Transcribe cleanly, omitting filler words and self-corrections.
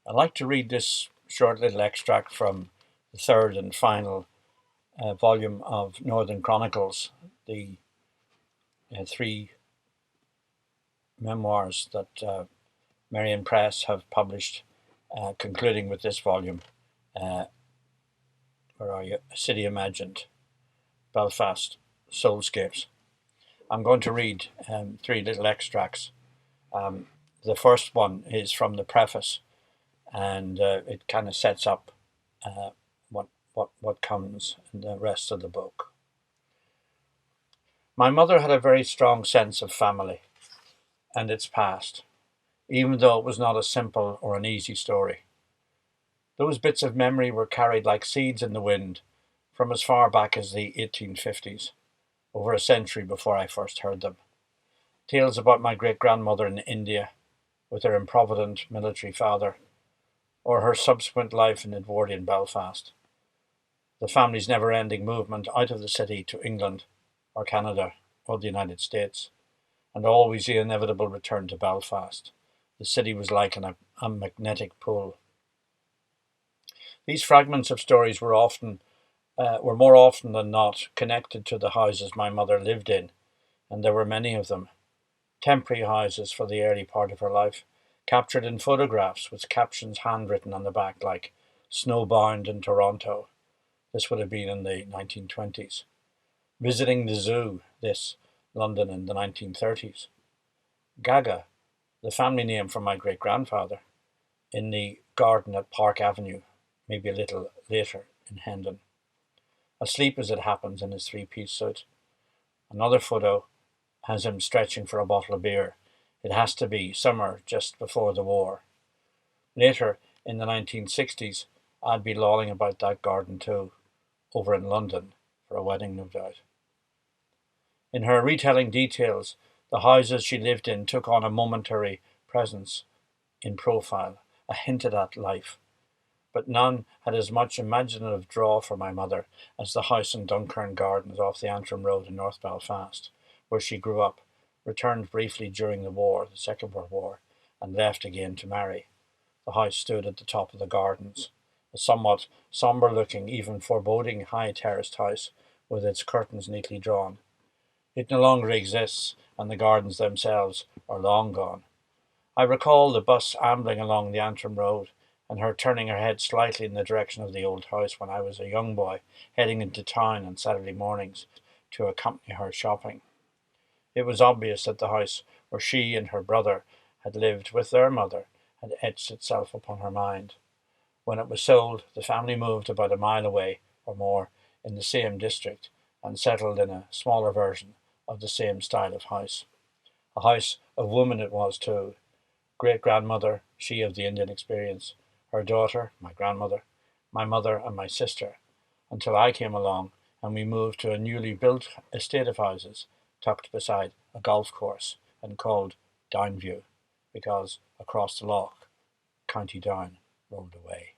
I'd like to read this short little extract from the third and final volume of Northern Chronicles, the three memoirs that Marion Press have published, concluding with this volume. Where are you? A City Imagined, Belfast Soulscapes. I'm going to read three little extracts. The first one is from the preface, and it kind of sets up what comes in the rest of the book. My mother had a very strong sense of family and its past, even though it was not a simple or an easy story. Those bits of memory were carried like seeds in the wind from as far back as the 1850s, over a century before I first heard them. Tales about my great-grandmother in India, with her improvident military father, or her subsequent life in Edwardian Belfast. The family's never-ending movement out of the city to England, or Canada, or the United States, and always the inevitable return to Belfast. The city was like a magnetic pull. These fragments of stories were more often than not connected to the houses my mother lived in, and there were many of them. Temporary houses for the early part of her life, captured in photographs with captions handwritten on the back like "Snowbound in Toronto." This would have been in the 1920s. Visiting the zoo, this, London in the 1930s. Gaga, the family name for my great-grandfather, in the garden at Park Avenue, maybe a little later in Hendon. Asleep as it happens in his three-piece suit. Another photo has him stretching for a bottle of beer. It has to be summer just before the war. Later, in the 1960s, I'd be lolling about that garden too, over in London, for a wedding no doubt. In her retelling details, the houses she lived in took on a momentary presence in profile, a hinted-at life. But none had as much imaginative draw for my mother as the house in Dunkern Gardens off the Antrim Road in North Belfast, where she grew up, returned briefly during the war, the Second World War, and left again to marry. The house stood at the top of the gardens, a somewhat sombre-looking, even foreboding high terraced house with its curtains neatly drawn. It no longer exists, and the gardens themselves are long gone. I recall the bus ambling along the Antrim Road, and her turning her head slightly in the direction of the old house when I was a young boy, heading into town on Saturday mornings to accompany her shopping. It was obvious that the house where she and her brother had lived with their mother had etched itself upon her mind. When it was sold, the family moved about a mile away or more in the same district and settled in a smaller version of the same style of house. A house of woman it was too. Great-grandmother, she of the Indian experience, her daughter, my grandmother, my mother and my sister, until I came along and we moved to a newly built estate of houses tucked beside a golf course and called Downview, because across the loch, County Down rolled away.